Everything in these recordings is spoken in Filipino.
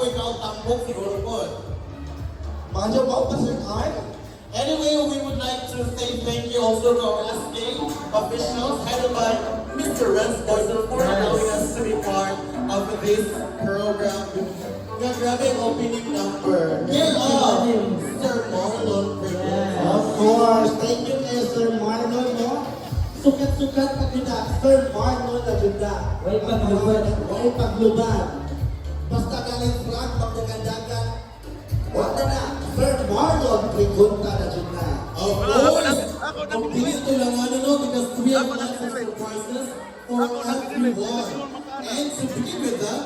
ko ikaw tampok siguro po. Mahal mo ba, Sir Carl? Anyway, we would like to say thank you also to our SK officials headed by Mr. Renz Boyser for allowing us to be part of this program. Nga grabe ang opening number. Here are Sir Marlon Prickles. Of course. Thank you kay Sir Marlon, no? Sukat-sukat pa kita. Sir Marlon na kita. Way paglubad. Way paglubad. Basta galing Frank, magdagandagan. Wala na. Sir Marlon, Prigunta na kita. Of course, ang bilis ito lang no, because we have lots of surprises for everyone. And to begin with that,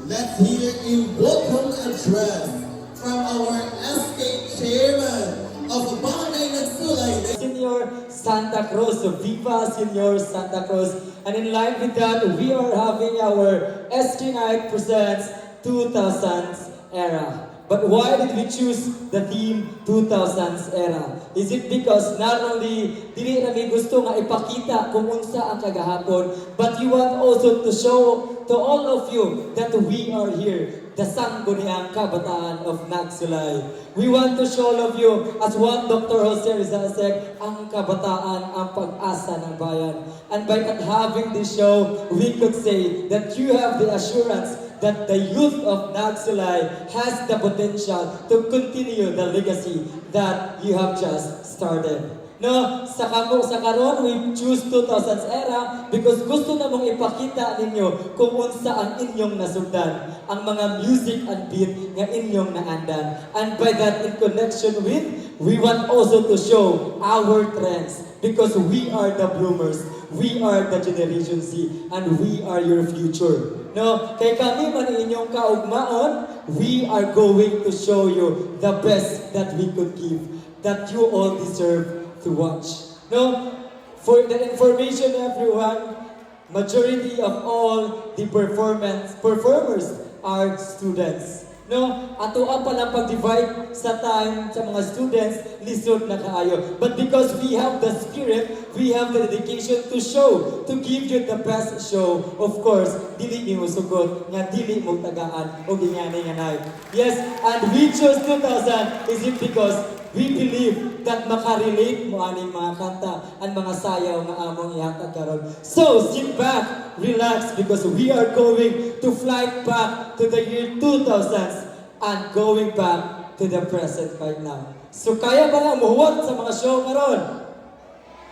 let's hear a welcome address from our SK chairman of Barangay Nagsulay. Senior Santa Cruz, so Viva Senior Santa Cruz. And in line with that, we are having our SK Night Presents 2000s Era. But why did we choose the theme 2000s Era? Is it because not only dili namin gusto nga ipakita kung unsa ang kagahapon, but you want also to show to all of you that we are here, the sangguniang kabataan of Nagsulay. We want to show all of you, as what Dr. Jose Rizal said, ang kabataan, ang pag-asa ng bayan. And by not having this show, we could say that you have the assurance that the youth of Nagsulay has the potential to continue the legacy that you have just started. No, sa karon we choose 2000s Era because gusto namong ipakita ninyo kung unsa ang inyong nasugdan, ang mga music and beat nga inyong naandan. And by that, in connection with, we want also to show our trends because we are the bloomers, we are the Generation Z, and we are your future. No, kay kami man inyong kaugmaon, we are going to show you the best that we could give, that you all deserve to watch. No, for the information, everyone, majority of all the performers are students. No, ato ang palang pag-divide sa time sa mga students, lisod na kaayo. But because we have the spirit, we have the dedication to show, to give you the best show. Of course, dili mo sugot, nga dili mo tagaan, o gingani nga nay. Yes, and we chose 2000 is it because we believe that makarelate mo aning mga kanta and mga sayaw nga among ihatag karon. So, sit back, relax, because we are going to fly back to the year 2000s and going back to the present right now. So, kaya ba nga muhuwag sa mga show karon?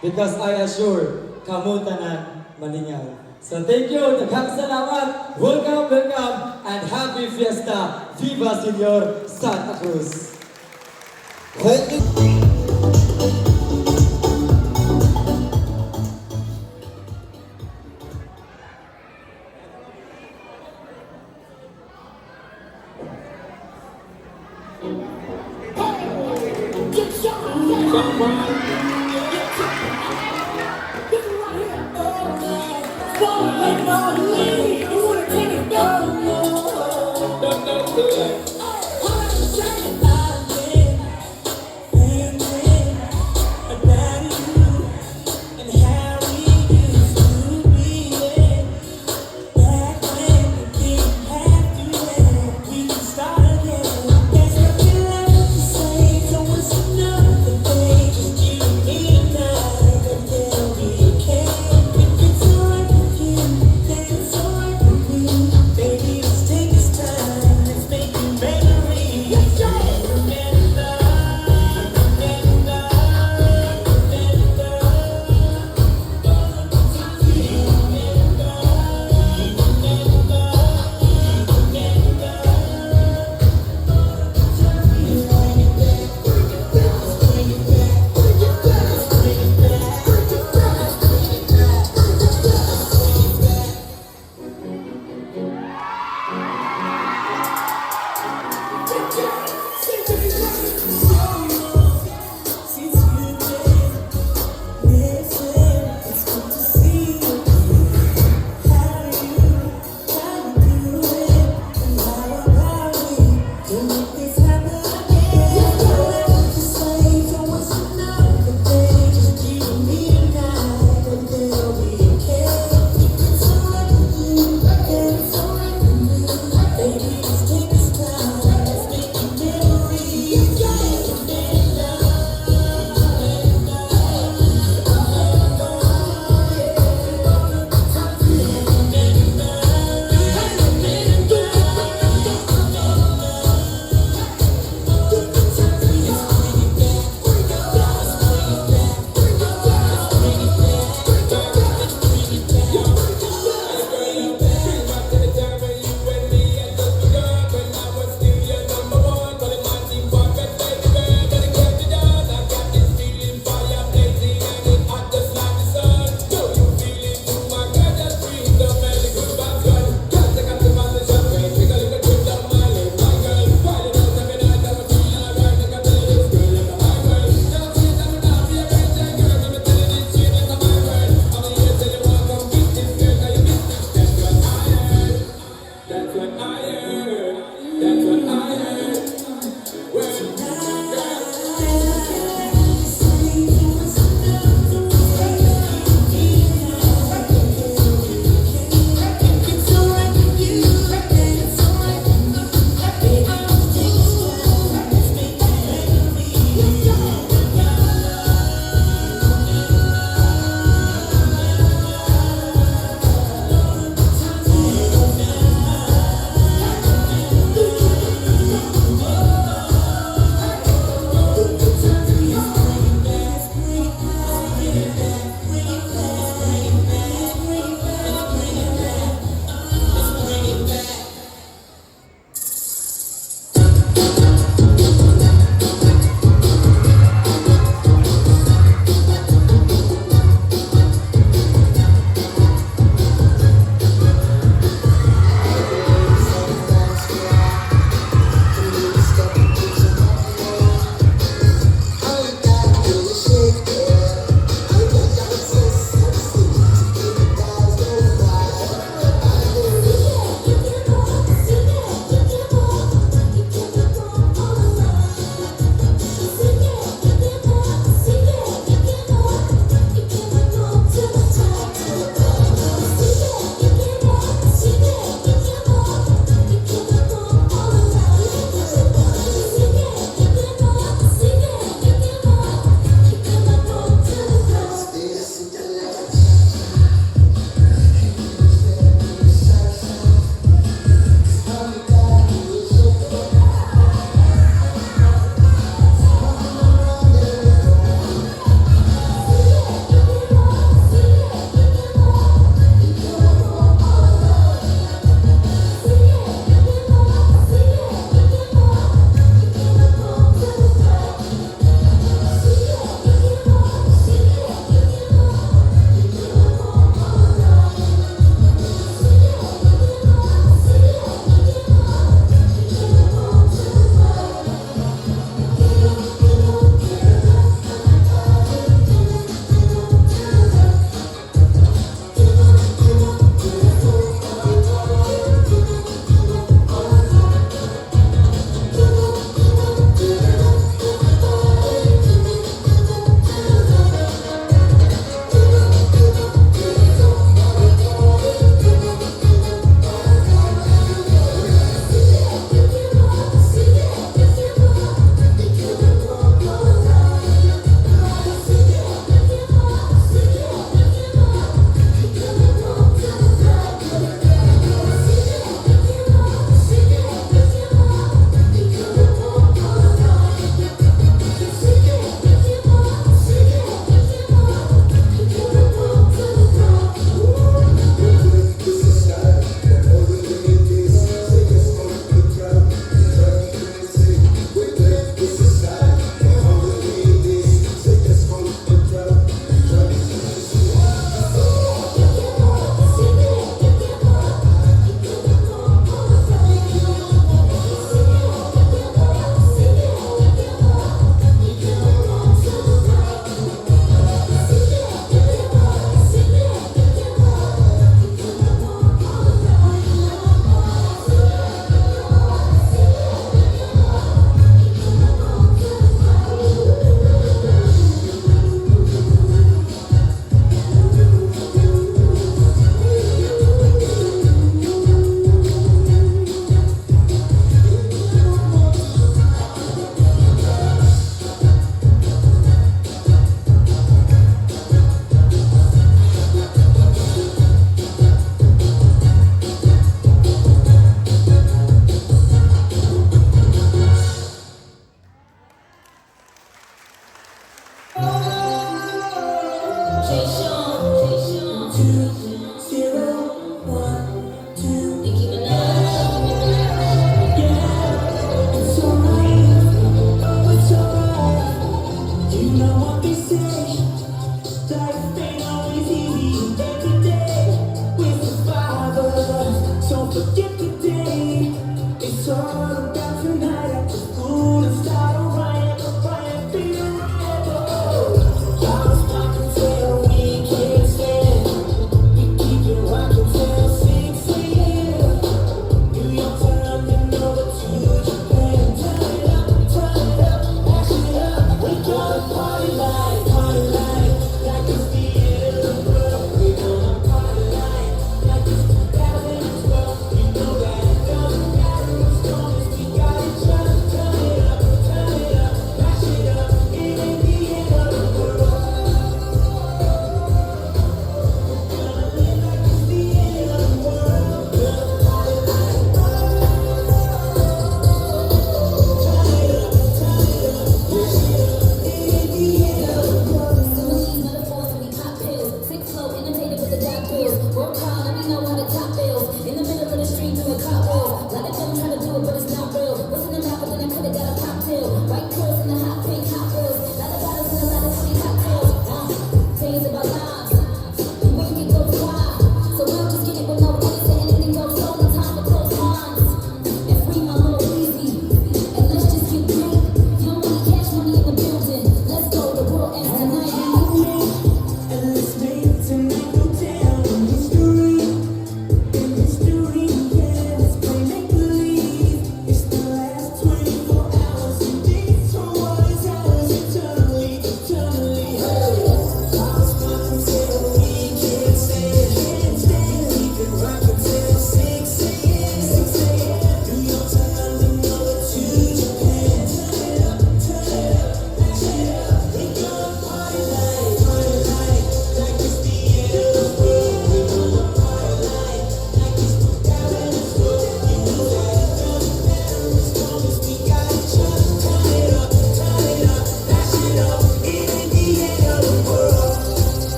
Because I assure, kamutanan malingaw. So, thank you, daghang salamat, welcome, and happy fiesta. Viva Senior Santa Cruz. Thank you.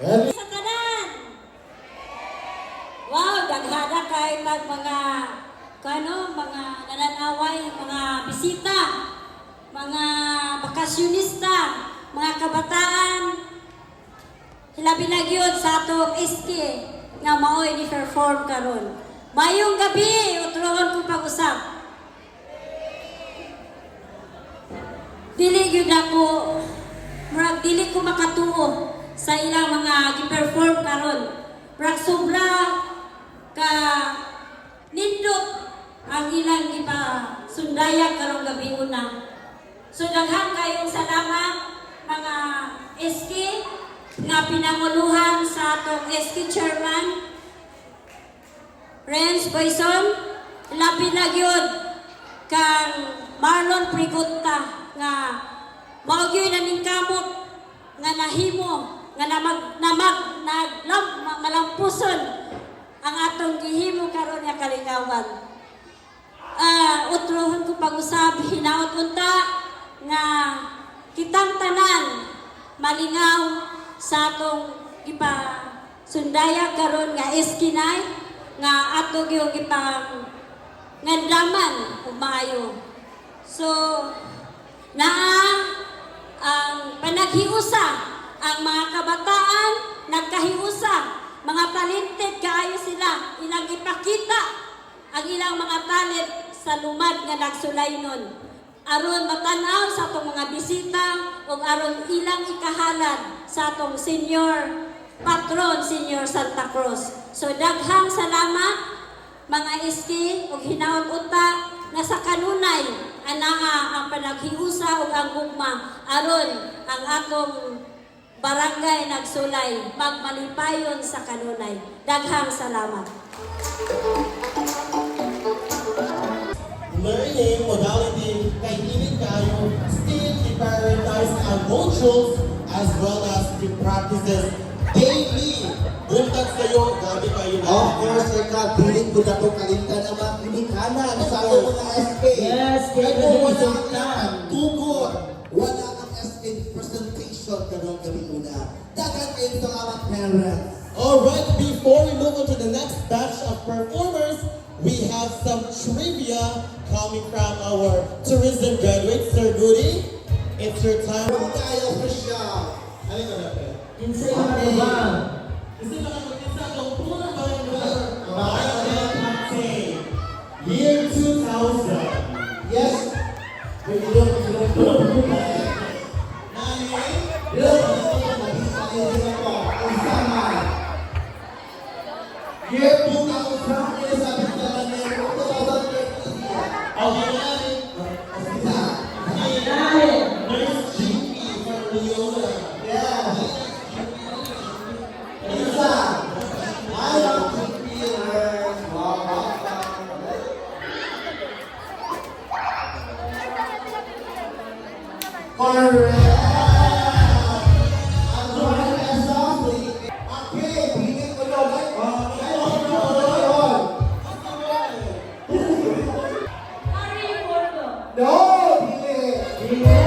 Sa tanan. Wow, daghana kay mga mga nananaway, mga bisita, mga bakasyonista, mga kabataan. Hilabi na gyud sa atong SK nga maoy ni perform karon. Mayong gabi, utrohon ko pag-usap. Dili gyud ako, murag dili ko makatuo sa ilang mga gi-perform karon. Murag sobra ka nindot ang ilang iba sundayag karong gabi una. So daghan kayong salamat mga SK nga pinanguluhan sa atong SK chairman Renz Boyson, labi na gyud kang Marlon Prigunta nga mao gyud naning kamot nga nahimo nga malampuson ang atong gihimo karon nga kalingawan. Utrohon ko pag-usab hinaot unta nga kitang tanan malingaw sa atong ipa sundaya karon nga eskinay nga ato gyud ipang ngandaman ug maayo. So naa ang panaghiusa ang mga kabataan nagkahiusa, mga talented kaayo sila, ilang ipakita ang ilang mga talent sa lumad nga nagsulaynon. Aron matanaw sa atong mga bisita ug aron ilang ikahalad sa atong senior patron, Senior Santa Cruz. So daghang salamat mga SK ug hinaot unta nga sa kanunay anaa ang panaghiusa ug ang gugma aron ang atong barangay nagsulay magmalipayon sa kanunay. Daghang salamat. Learning modality kay dili kayo still i-prioritize ang modules as well as the practices daily. Buntat kayo, gabi kayo na. Of course, ikaw, piling ko na ito kalimtan naman pinikanan sa ating mga SK. Yes, kaya Ito, wala pinikanan. ang tugod. Wala ang SK presentation kanong gabi una. Dagan kayo sa mga parents. Alright, before we move on to the next batch of performers, we have some trivia coming from our tourism graduate, Sir Goody. It's your time. Kung tayo official. Ano yung natin? Insay ano ba? Kasi nakakita itong pula ba yung Year 2000. Yes. Pwede doon, Year 2000 is sabi sa kanila, 2013. Okay na rin. Nurse GP from Leona. Yeah. Isa. I love computers. Correct. Ang drawing is softly. Okay, pili ko daw. No, pili.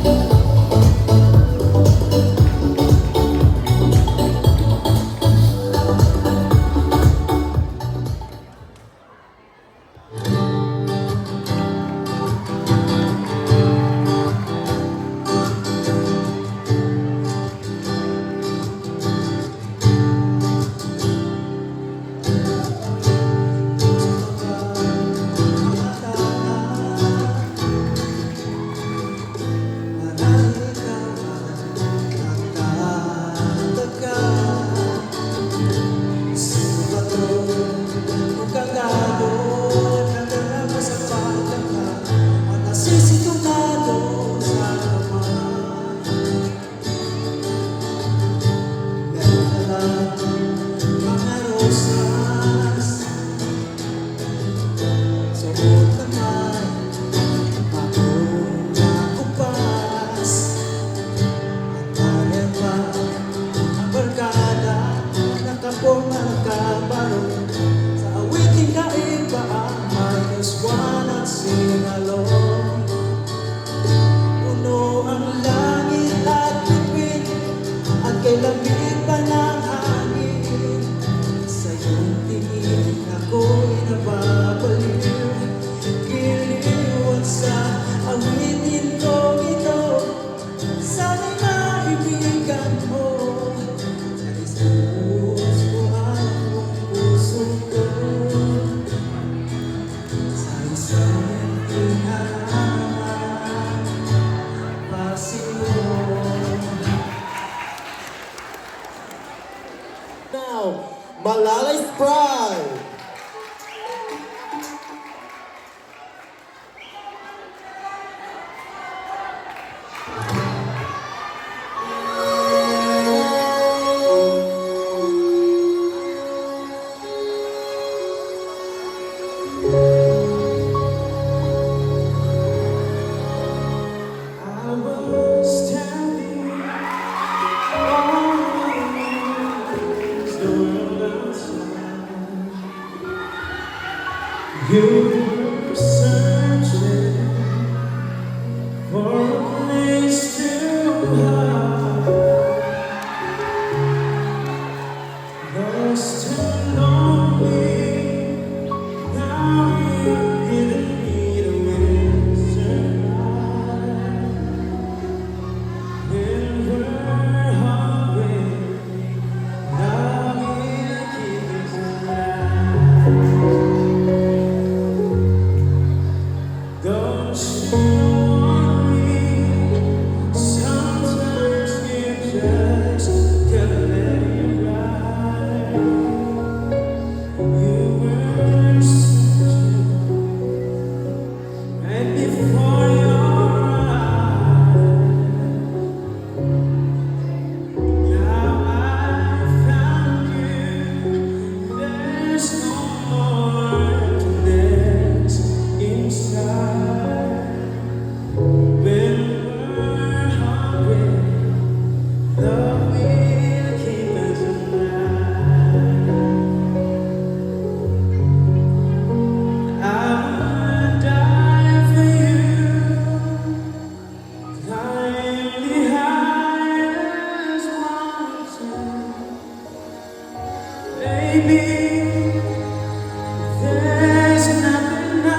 Thank Alalay Sprite. I was standing on the world outside. You were searching for a place to hide. Lost and lonely, now you're giving me the whisper. When we're hungry, love will keep us alive. Don't you worry, sometimes you just gotta let it ride. You were searching right before your eyes. Now I found you. There's no more emptiness inside. When we're hungry, love will keep us alive. I would die for you, climb the highest mountain. Baby, there's nothing I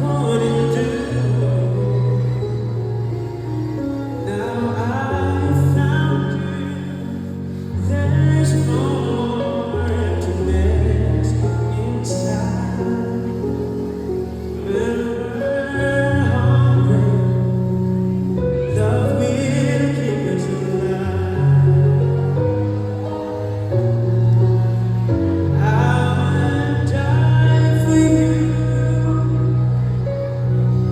wouldn't do. Now I found you. There's no more emptiness inside. When we're hungry, love will keep us alive. I would die for you,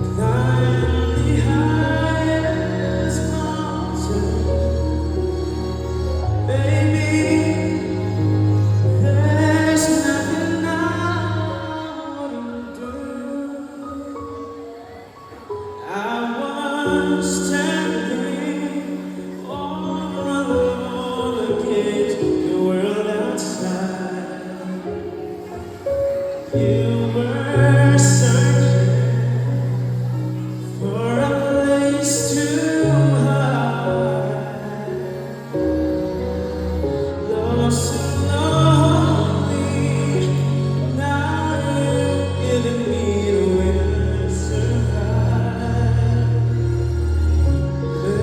climb the highest mountain. Baby, there's nothing I wouldn't do. I was standing on the roller cage, the world outside. You were searching for a place to hide. Lost and lonely, now you're giving me the way to survive. When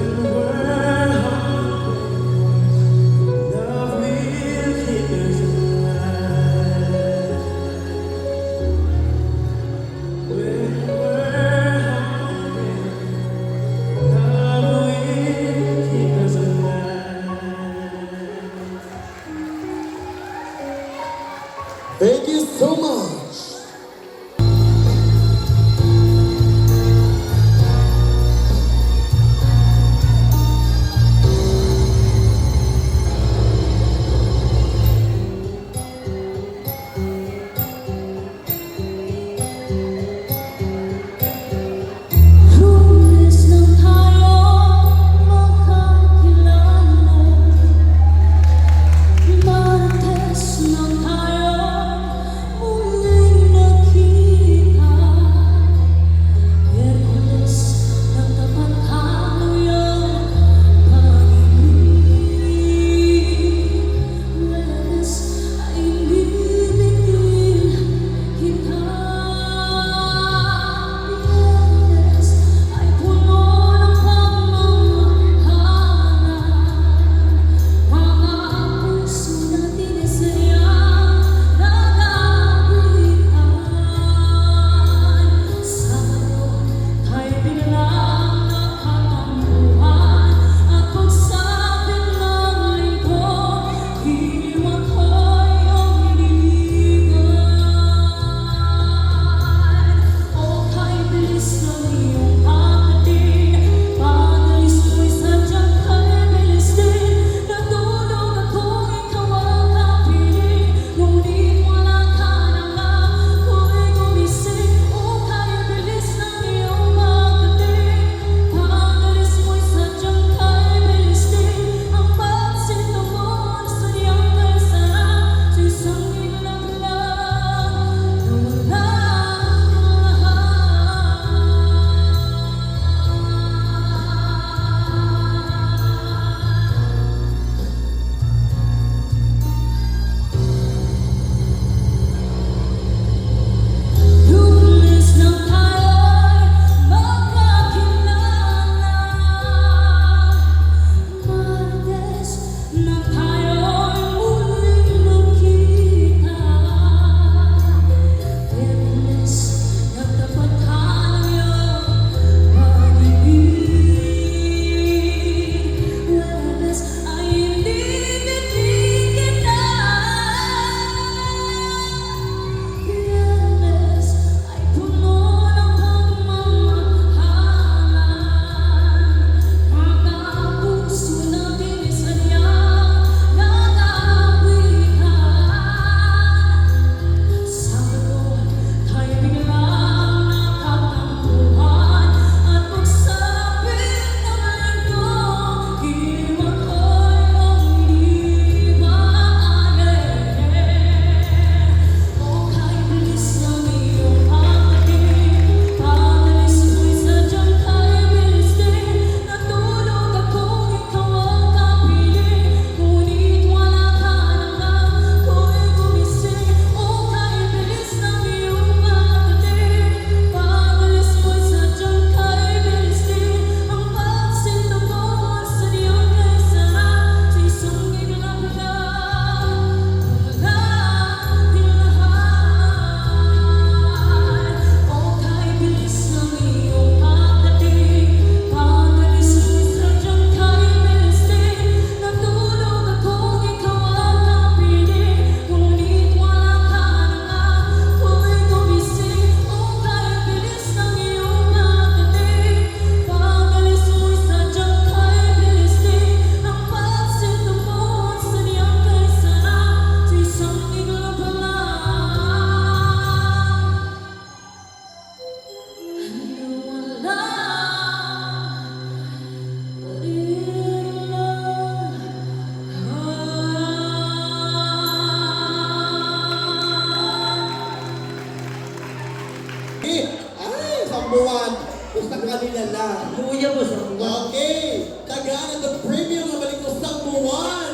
kuya mo sa Okay, tagaan ang premium na balik ko sa buwan.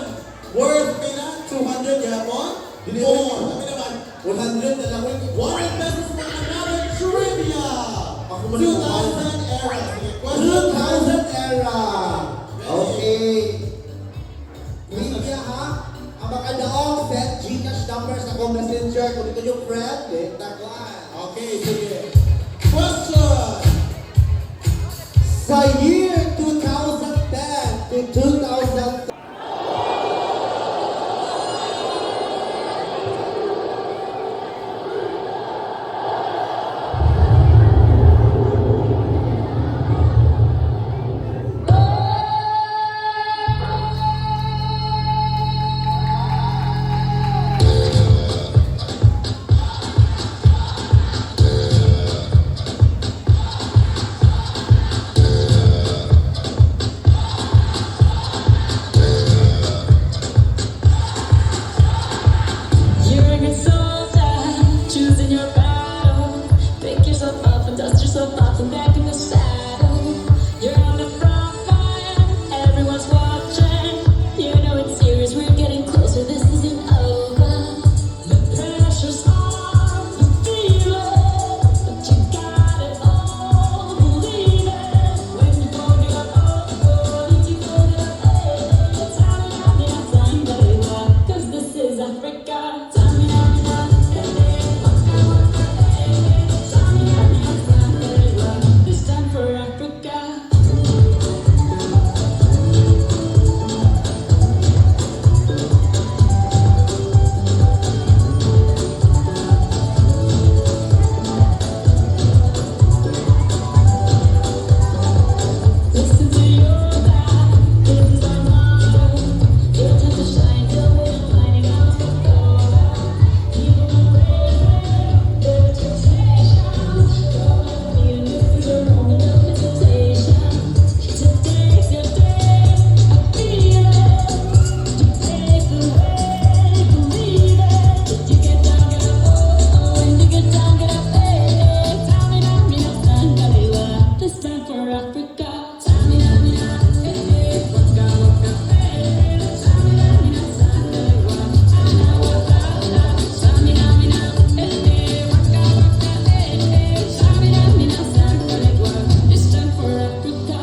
Worth pila 200 yapon. More. Kami naman, 100 na lang. 100 pesos for another trivia. 2000 era. Sige, question. 2000 era. Okay. Trivia ha. Ang makadaong set Gcash number sa akong messenger. Kung ito yung friend, takwan. Okay, sige. Question. Sa year 2010 to 2000, You're a good soldier, choosing your battle. Pick yourself up and dust yourself off and back in the saddle. You're on the front line, everyone's watching. You know it's serious, we're getting closer, this isn't over. The pressure's on, you feel it, but you got it all, believe it. When you go to your if you go to cause this is Africa. This time for Africa. Listen to your God, this is our motto. Your time to shine till we're lining up for gold. Keep on raising their expectations. Don't need a new future, only no hesitation. Today's your day, I feel it. You pave the way, believe it. You get down, get up, oh, and you get down, get up, hey. Tamina, mina, sangalewa. This time for Africa. Tamina, mina, hey, waka, waka, hey. Tamina, mina, sangalewa. Ana, waka, tamina, mina, hey, waka, waka, hey. Tamina, mina, sangalewa. This time for Africa.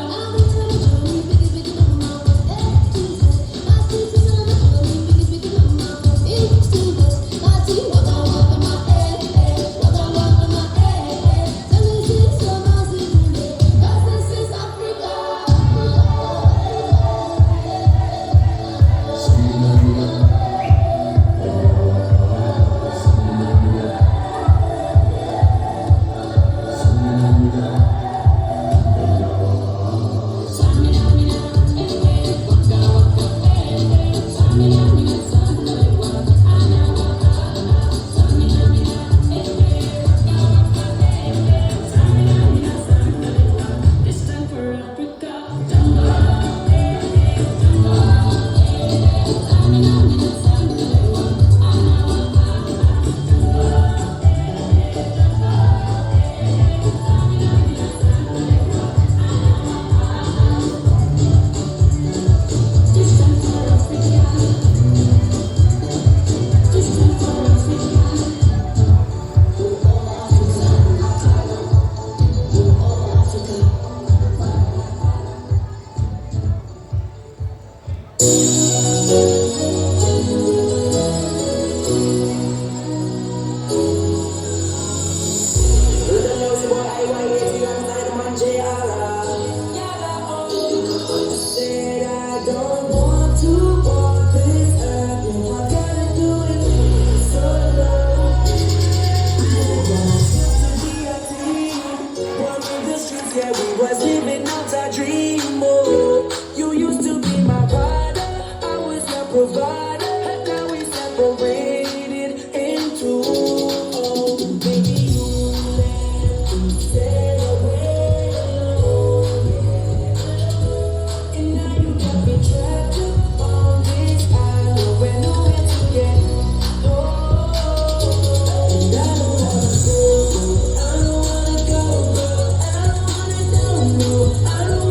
This time for Africa. This time for Africa. This time for Africa. Yeah, we was living out our dream. Oh, you used to be my brother, I was your provider, and now we separated in two. Oh, baby, you left and said away alone, yeah. And now you got me trapped up on this island where nowhere to get. Oh, and I don't wanna go, I don't wanna go, I don't wanna go, no, I don't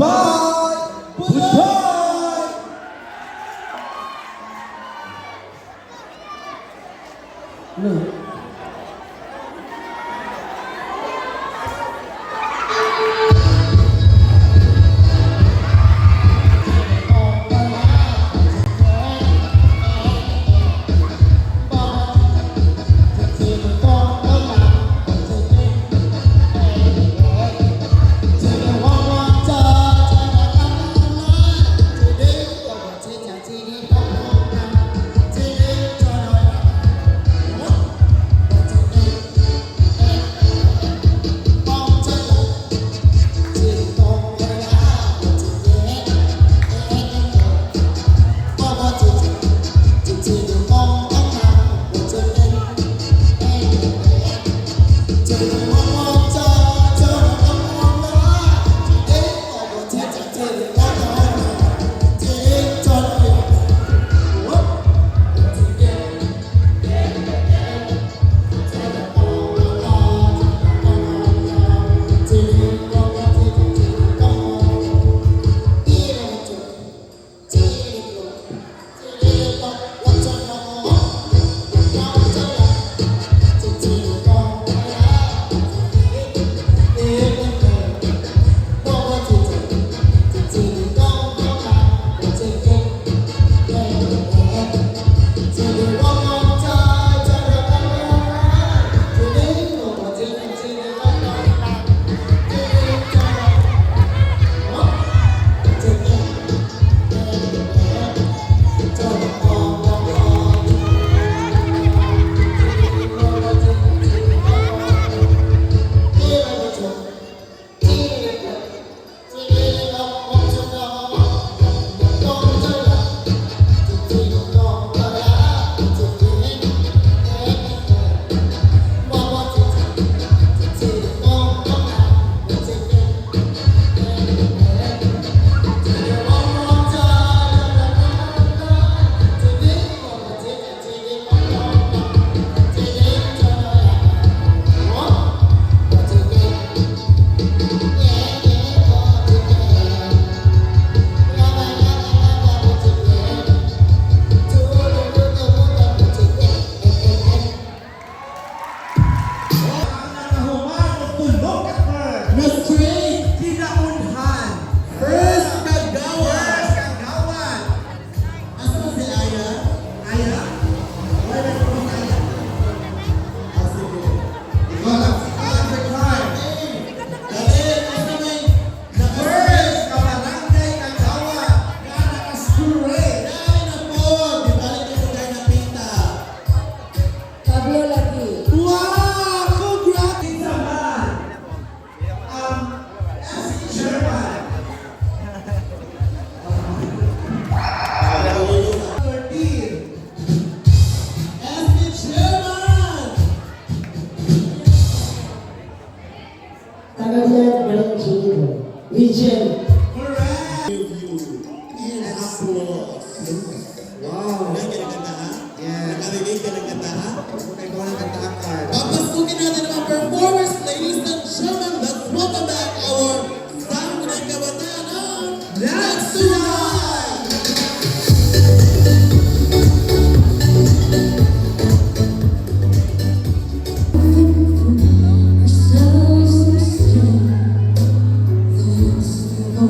Bye! Goodbye! No.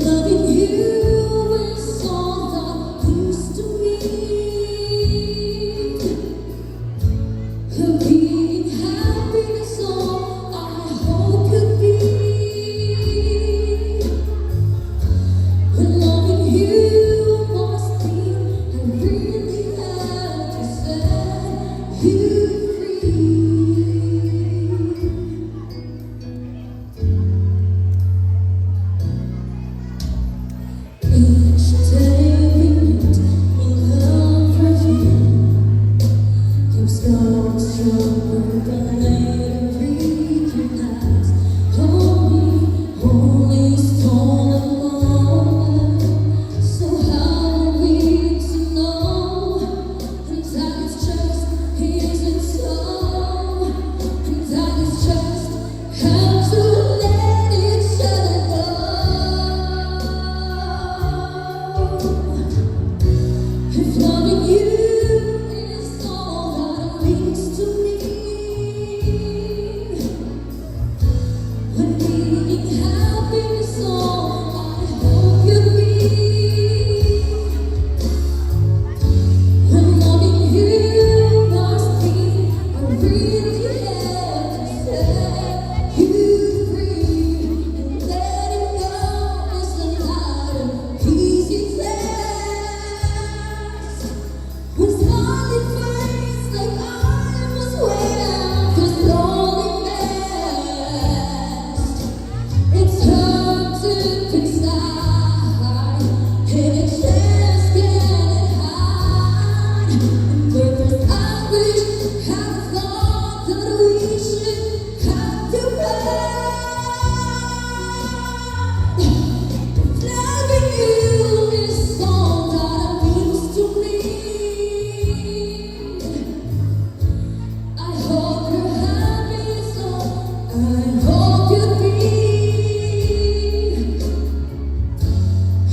Loving you is all that means to me. Being happy is all I hope you'll be. When loving you must be, I really have to set you free. Each day we meet in love review keeps growing stronger, but later recognize only stolen moment. So how are we to know? And that it's just isn't so. And that it's just how to let each other go. If loving you is all that means to me, when being happy is all I hope you'll be, when loving you must be, I really have to set you free, and letting go is not an easy task. With smiling face like I must wait out this loneliness. It's hard to decide, and it just can't hide. And purpose I wish had thought that we should have to run. Loving you is all that means to me. I hope you're happy, so I hope you'll be.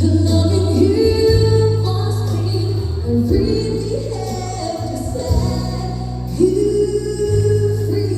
Loving you must be, I really have to set you free.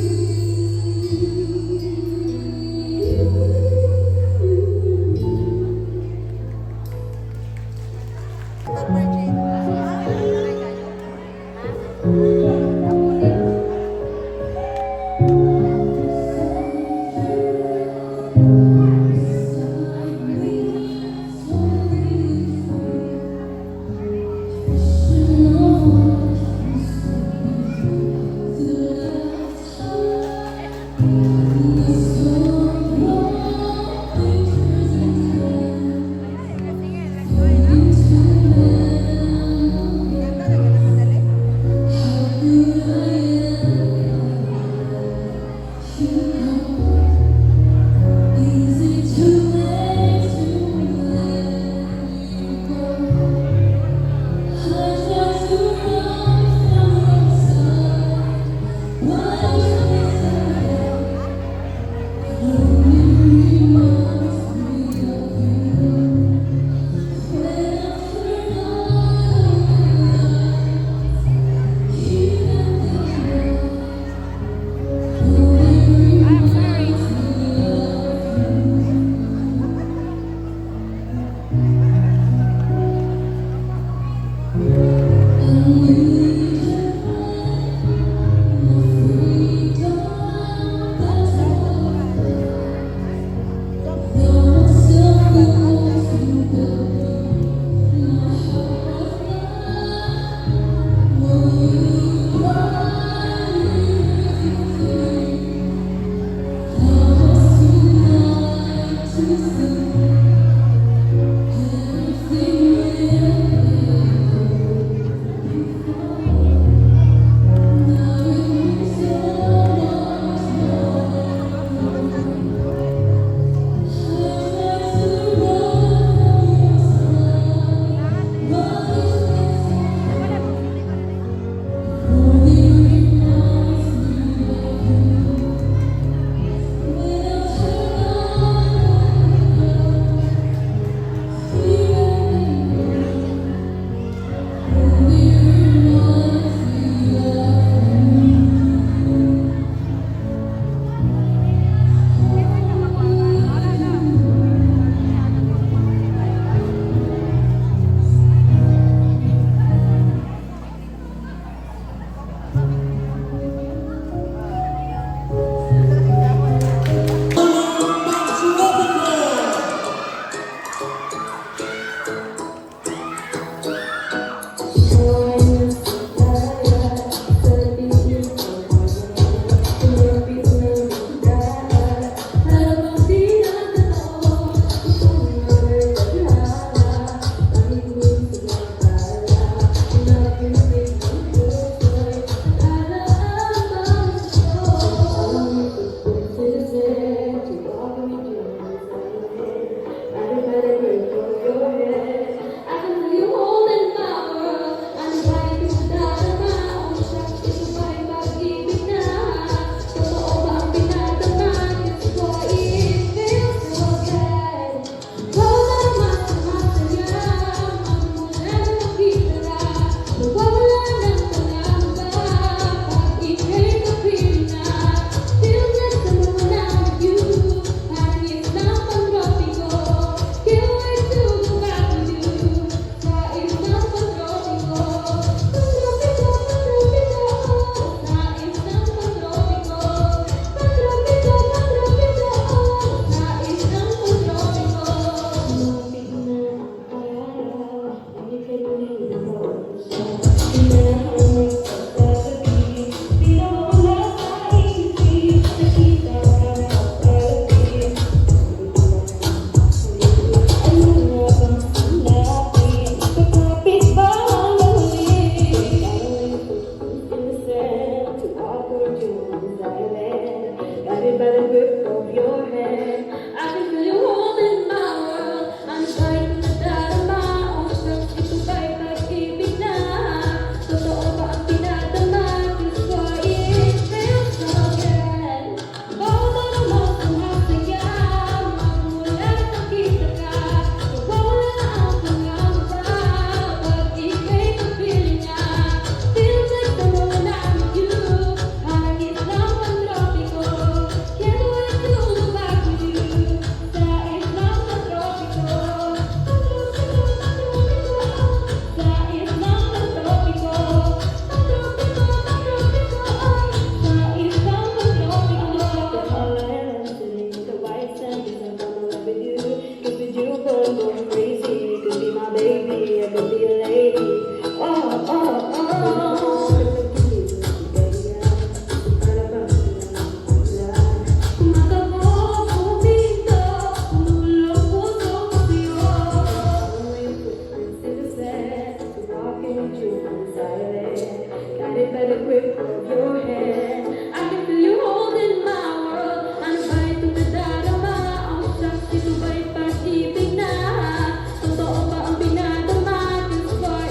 I'm going crazy. You could be my baby, I could be a lady. Oh, oh, oh. Better grip of your hand. I can feel you holding my world. Ano ba ito nadarama? Ang shock, ito ba'y pag-ibig na? Totoo ba ang binadama? Just for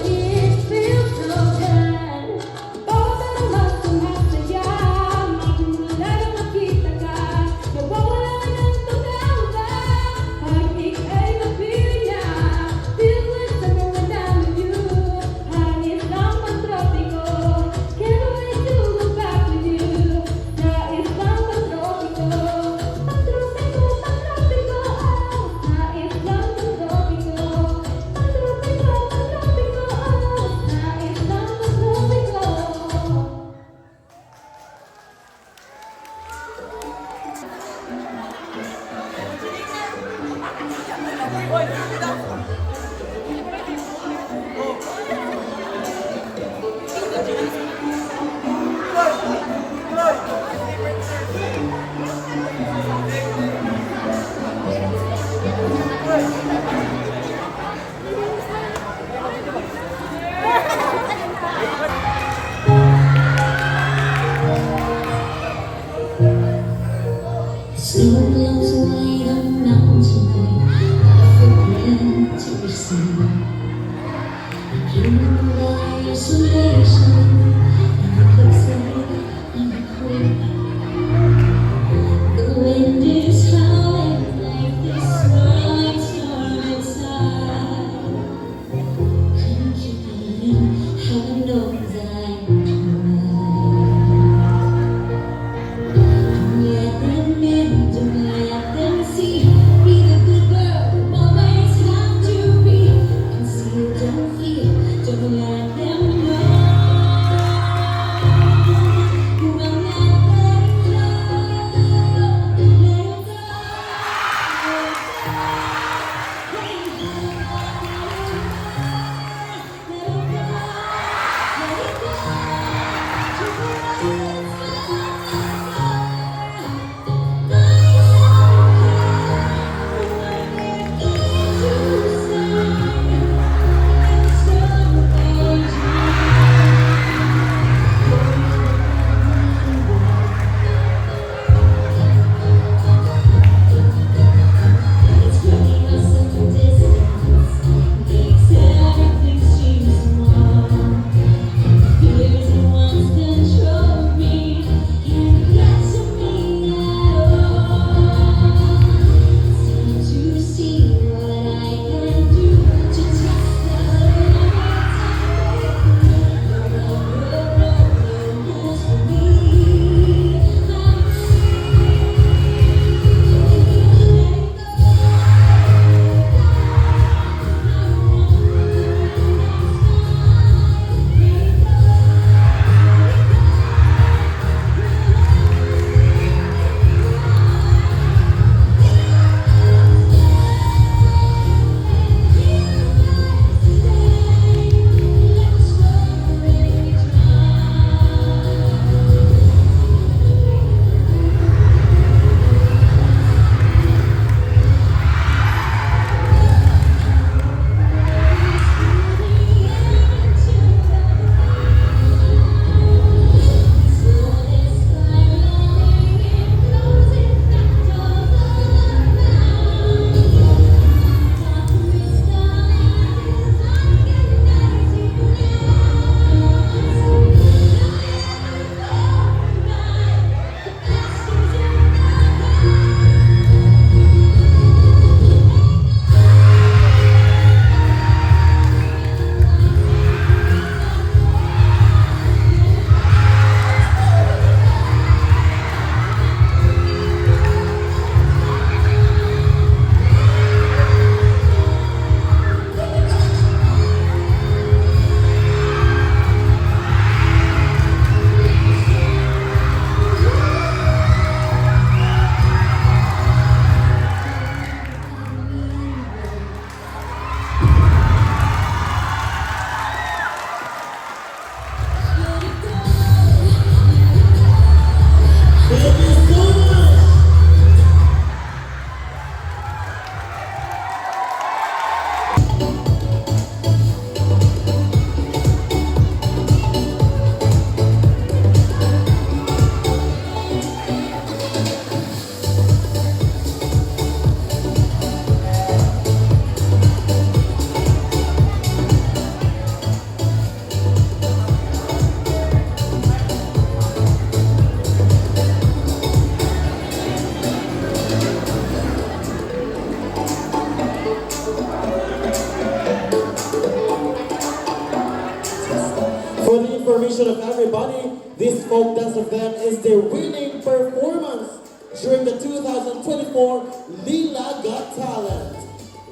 celebration of everybody, this folk dance event is their winning performance during the 2024 Lila Got Talent.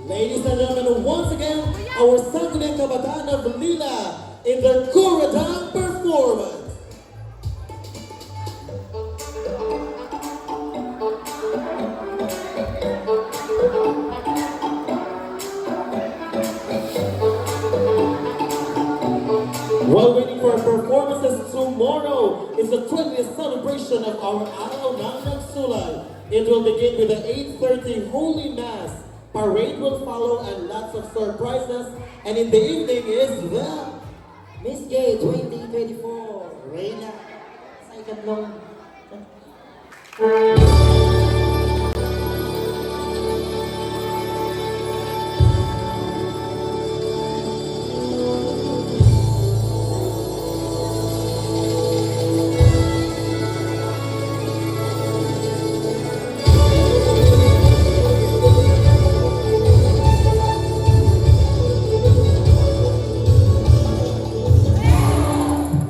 Ladies and gentlemen, once again, our Sangguniang Kabataan of Lila in their Kuradang performance. While waiting for our performances tomorrow is the 20th celebration of our Araw ng Nagsulay. It will begin with the 8:30 Holy Mass. Parade will follow and lots of surprises. And in the evening is the Miss Gay 2024, Reyna sa ikatlong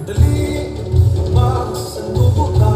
Dali, magsandubo ka.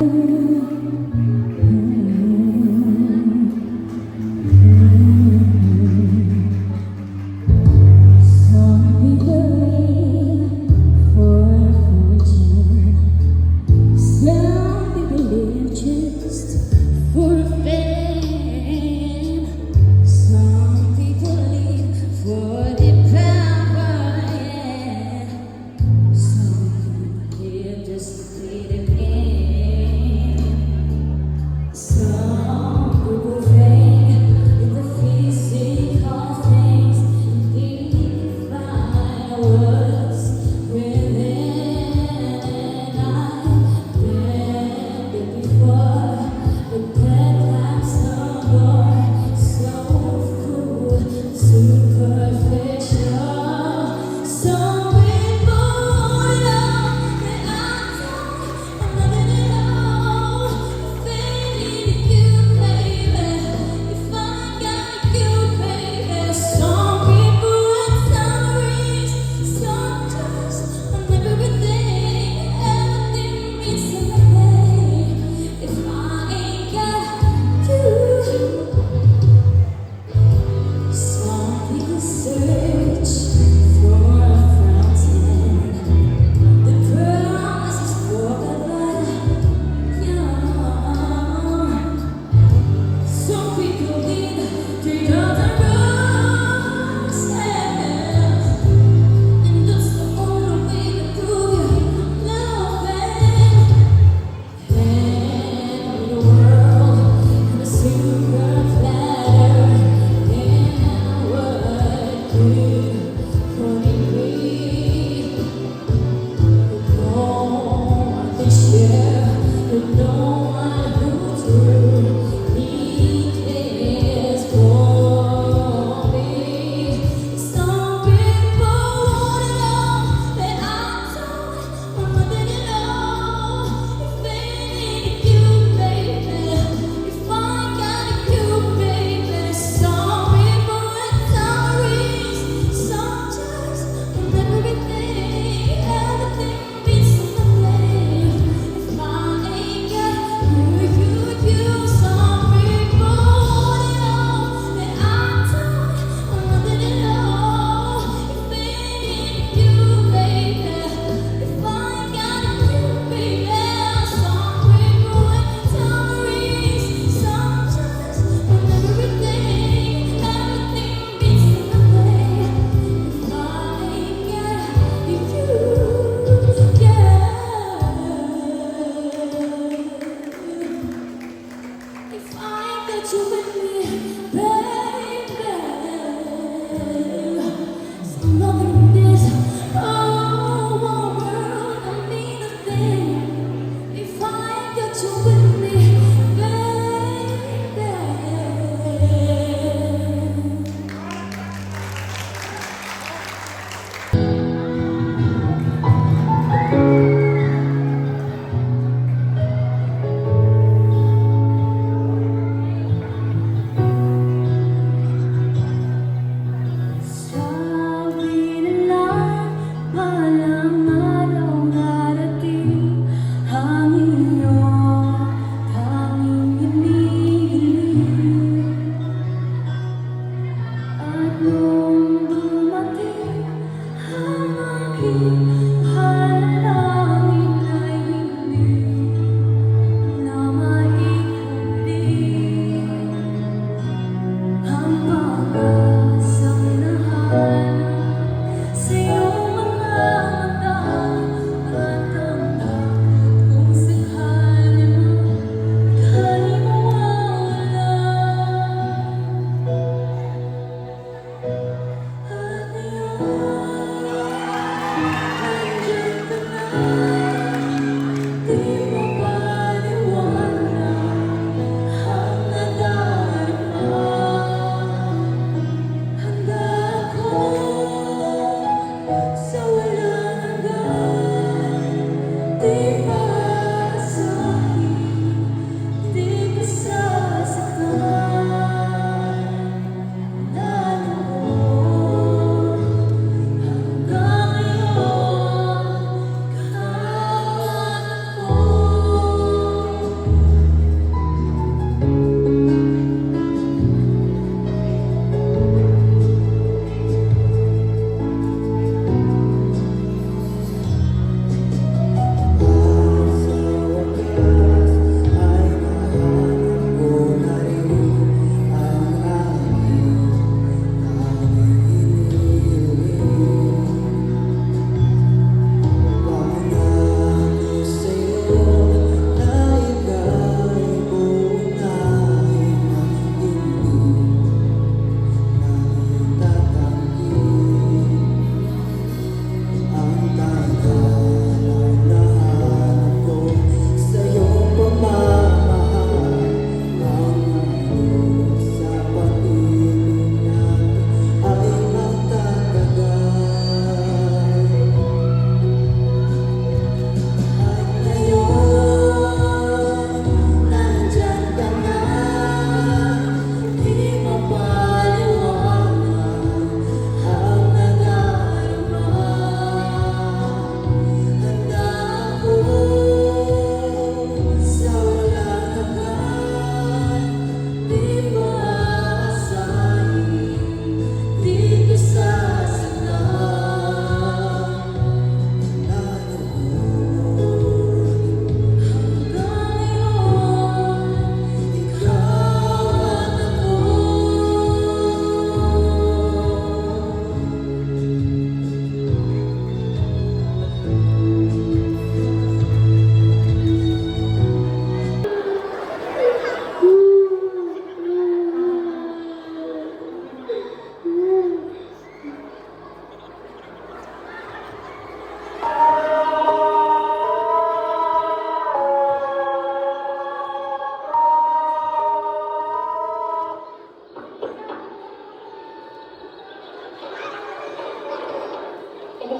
Some people live for fortune. Some people live just for fame. Some people live for the power. Yeah. Some people live just to play the game. Some people think in the physical things define what's within. I've read it before, but that time's no more. So cool, superficial. Some people know that I don't, I'm nothing at all. Fading you, baby. If I got you, baby. Some people are tolerant. Sometimes on everything, everything means something. If I ain't got you. Some people search for a fountain. The promise is for the young. Some people need 3,000 roses, and that's the only way to prove your loving. And the world and a silver platter, and what could it be? No one can share, no one who truly cares for me. Some people wanna know that I don't want nothing at all. If they need you, baby, if I got you, baby. Some people are tolerant. Sometimes on everything, everything means something. If I ain't got you. Some people wanna know that I don't want nothing at all. If they need you, baby, if I got you, baby. Some people are tolerant. Sometimes on everything, everything means something. If I ain't got you, yeah. If I ain't got you with me, baby, so nothing in this whole world don't mean a thing. If I ain't got you with me, baby. Sabi nila walang araw darating, hangin nyo tanging inihiling. At nung dumating ang aking halangin ay hindi na maikuling. Ang pag-asang nahanap sa iyong mga mata at tanggap kung sakali man ika'y mawawala. At ngayon, nandiyan ka na, di mo paliwanag ang nadarama. Handa ako sa walang hanggan, di maasahin, di masasaktan. Lalo mo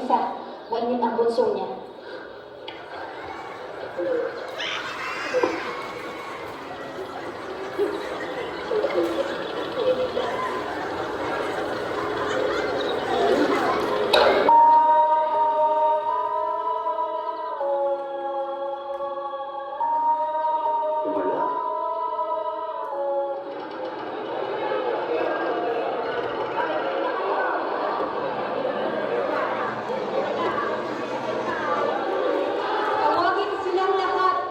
mag-isa. Mainit ang bunso niya. Tawagin silang lahat.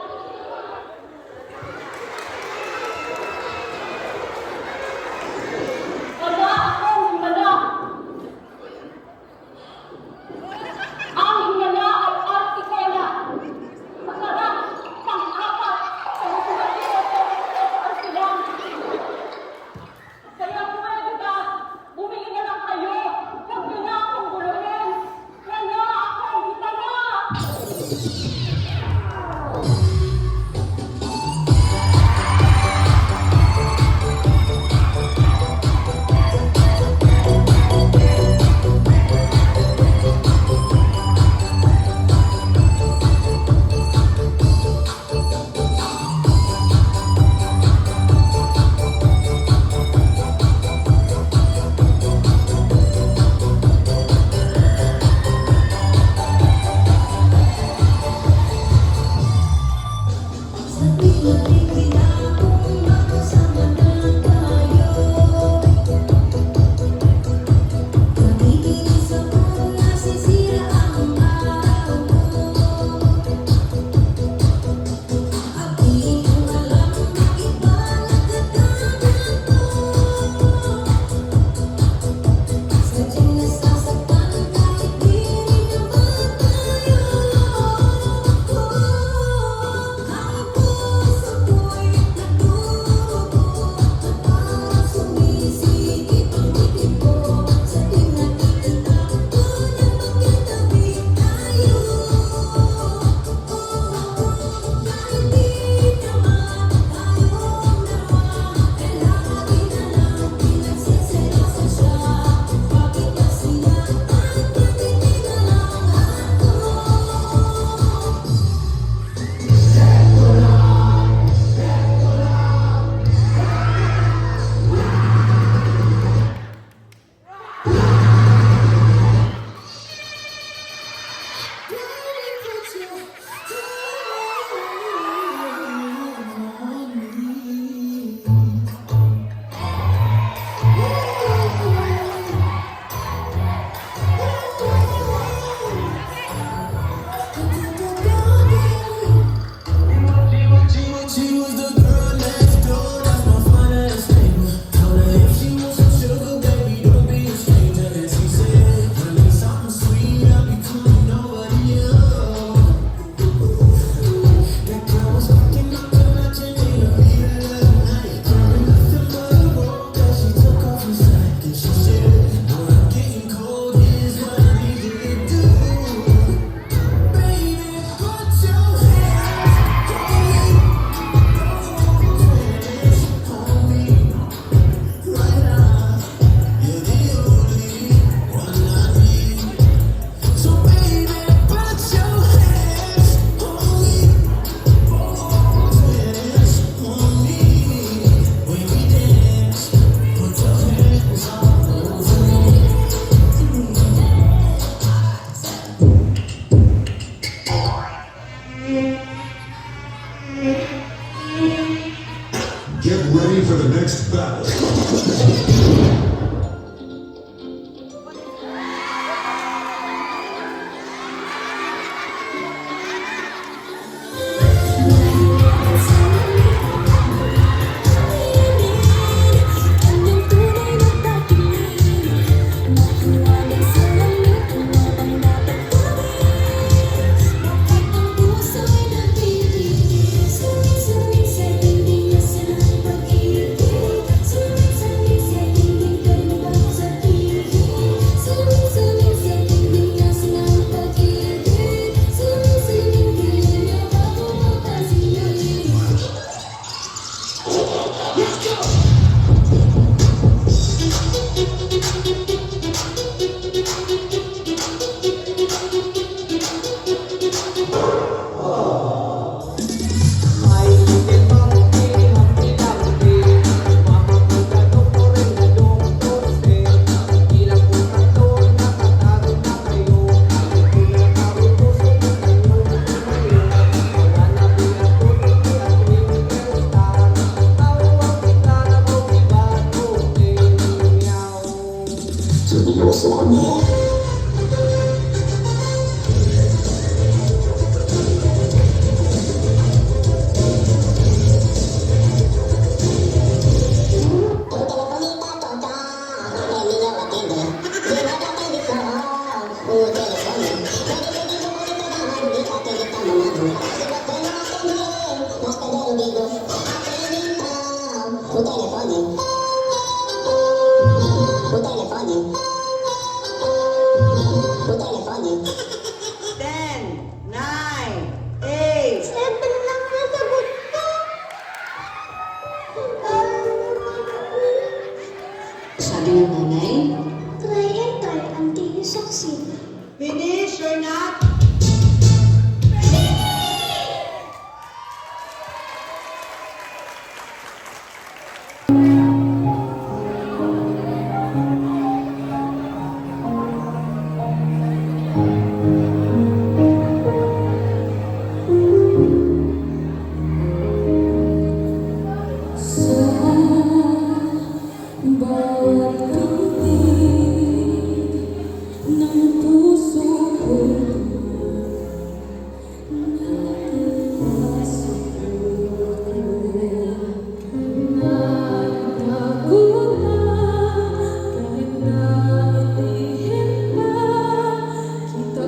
Ten, nine, eight. Sabi ng nanay, try and try until you succeed. Finish or not? Bawat titig ng puso ko nagtago na kahit na itihin pa kita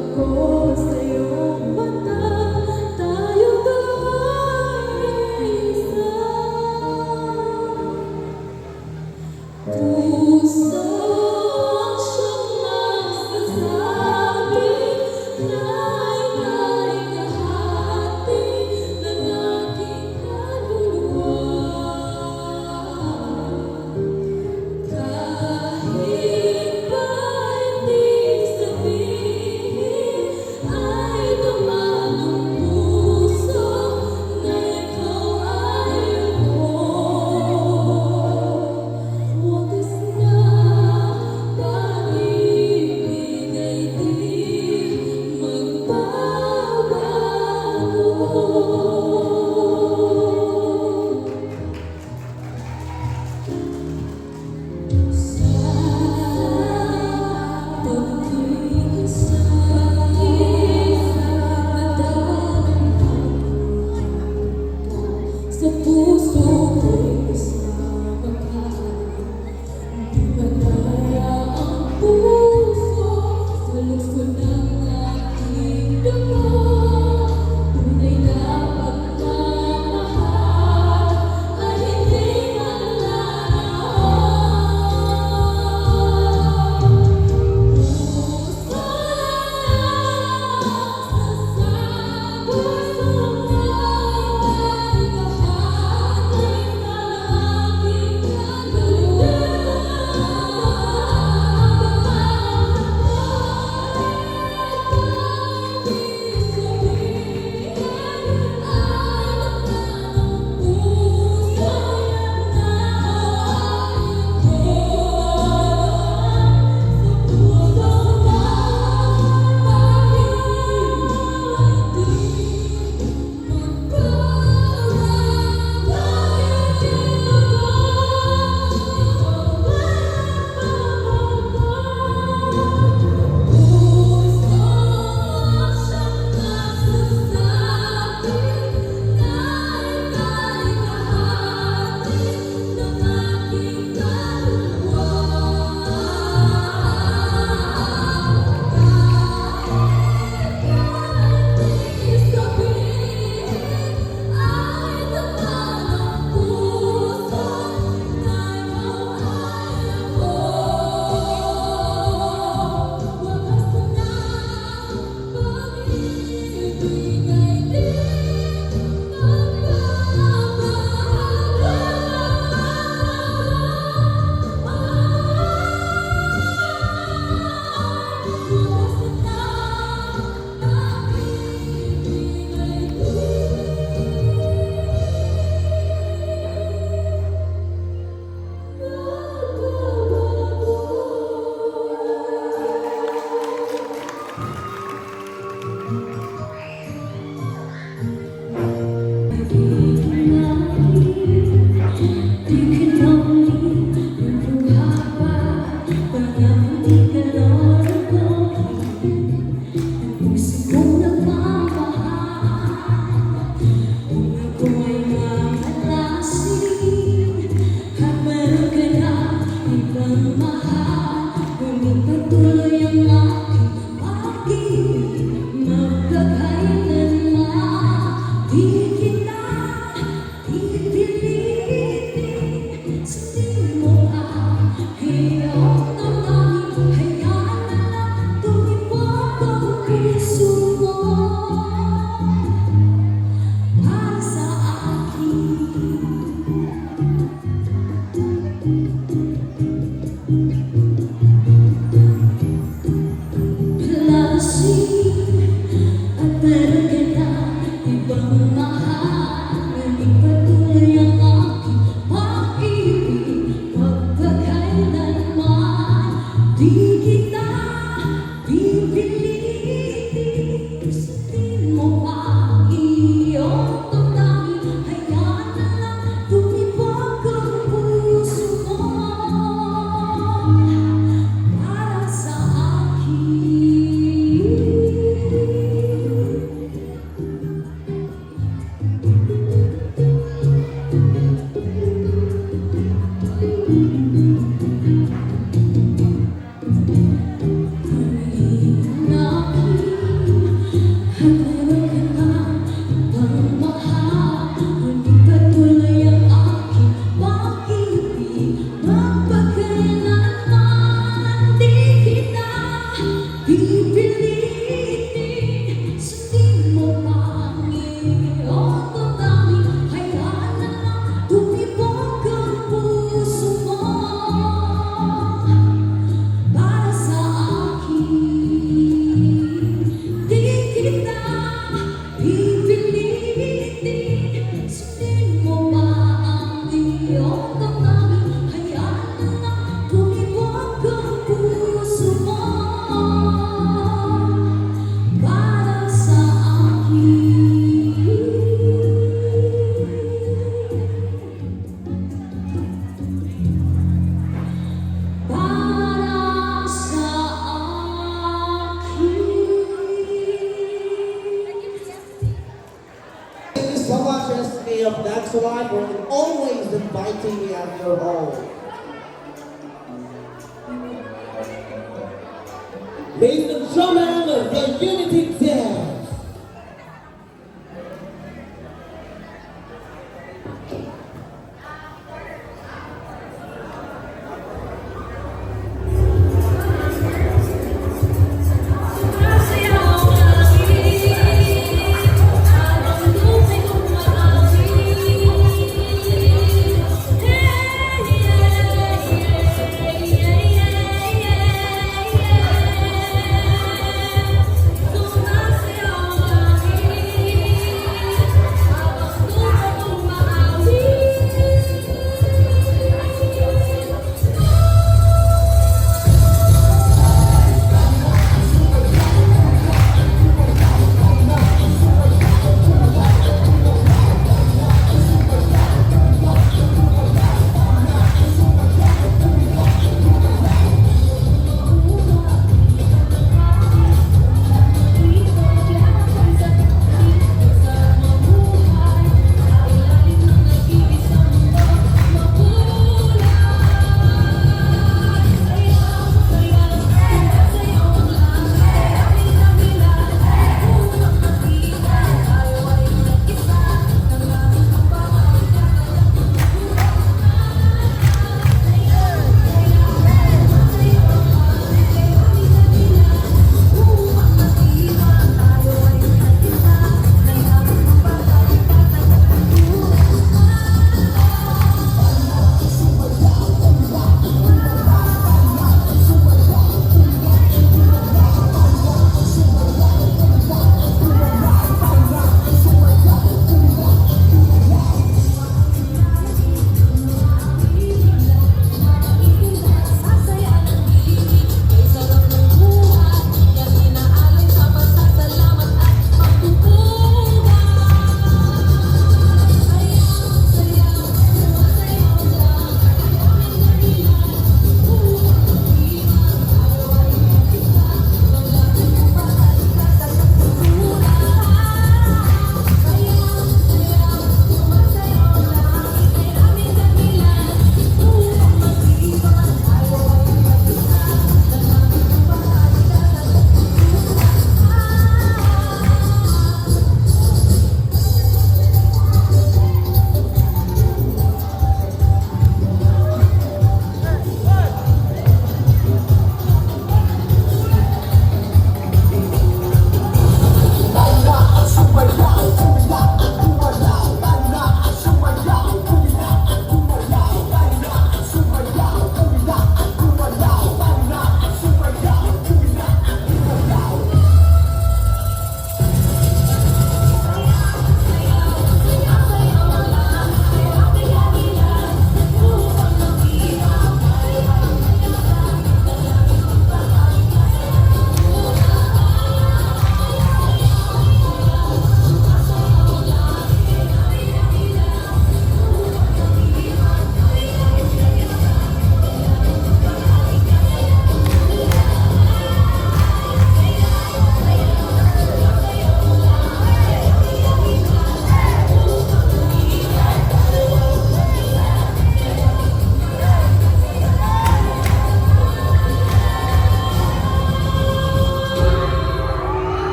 Pipilitin, sundin mo pa ang iyong damdamin. Hayaan na lang tumibok ang puso mo para sa akin. Di kita pipilitin, sundin mo pa ang iyong damdamin. Hayaan na lang tumibok ang puso mo para sa akin. Para sa akin. Thank you so much, SK of That's Why, for always inviting me at your home. Ladies and gentlemen, the Unity Dance. Hey,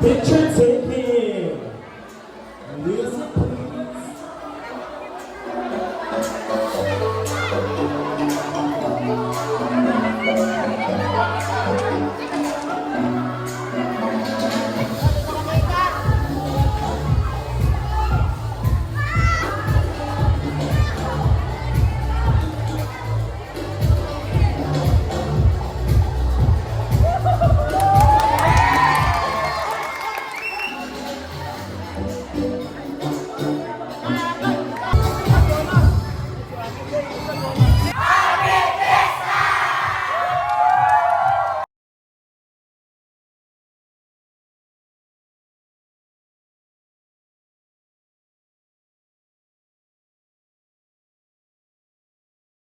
Picture take.